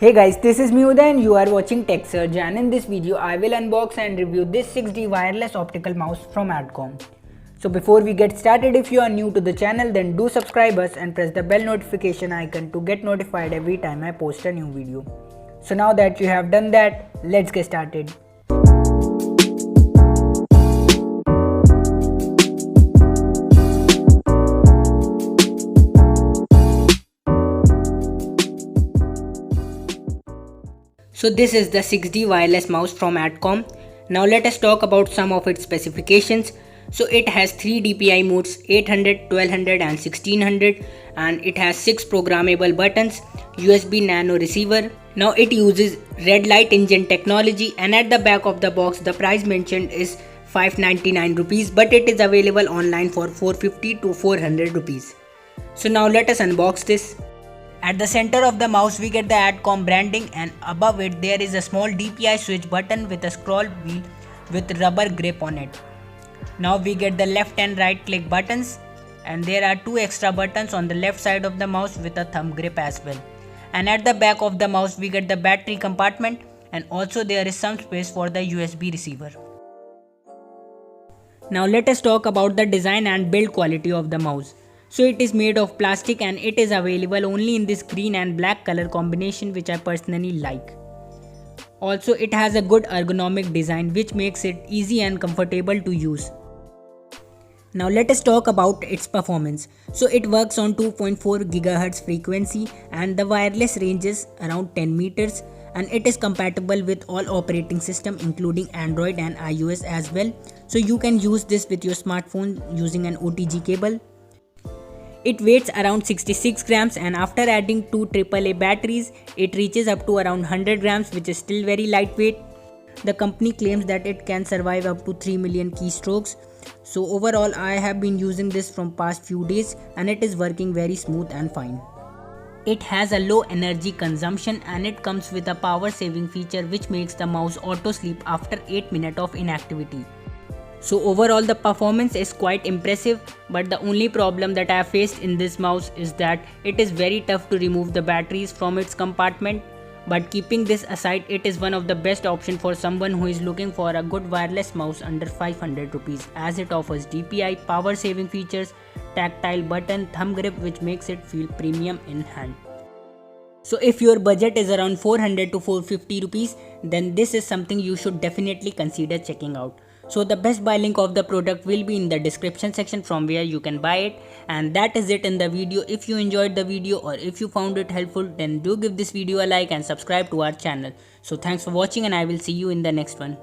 Hey guys, this is me Uday and you are watching Tech Surge, and in this video I will unbox and review this 6D wireless optical mouse from Adcom. So before we get started, if you are new to the channel then do subscribe us and press the bell notification icon to get notified every time I post a new video. So now that you have done that, let's get started. So this is the 6D wireless mouse from Adcom. Now let us talk about some of its specifications. So it has 3 DPI modes, 800, 1200 and 1600, and it has 6 programmable buttons, USB nano receiver. Now it uses red light engine technology, and at the back of the box the price mentioned is 599 rupees, but it is available online for 450 to 400 rupees. So now let us unbox this. At the center of the mouse we get the Adcom branding, and above it there is a small DPI switch button with a scroll wheel with rubber grip on it. Now we get the left and right click buttons, and there are 2 extra buttons on the left side of the mouse with a thumb grip as well. And at the back of the mouse we get the battery compartment, and also there is some space for the USB receiver. Now let us talk about the design and build quality of the mouse. So it is made of plastic and it is available only in this green and black color combination, which I personally like. Also it has a good ergonomic design which makes it easy and comfortable to use. Now let us talk about its performance. So it works on 2.4 GHz frequency and the wireless range is around 10 meters, and it is compatible with all operating system including Android and iOS as well. So you can use this with your smartphone using an OTG cable. It weighs around 66 grams, and after adding 2 AAA batteries, it reaches up to around 100 grams, which is still very lightweight. The company claims that it can survive up to 3 million keystrokes. So overall, I have been using this from past few days and it is working very smooth and fine. It has a low energy consumption and it comes with a power saving feature which makes the mouse auto sleep after 8 minutes of inactivity. So overall the performance is quite impressive, but the only problem that I have faced in this mouse is that it is very tough to remove the batteries from its compartment. But keeping this aside, it is one of the best option for someone who is looking for a good wireless mouse under 500 rupees, as it offers DPI, power saving features, tactile button, thumb grip which makes it feel premium in hand. So if your budget is around 400 to 450 rupees, then this is something you should definitely consider checking out. So the best buy link of the product will be in the description section from where you can buy it. And that is it in the video. If you enjoyed the video or if you found it helpful, then do give this video a like and subscribe to our channel. So thanks for watching and I will see you in the next one.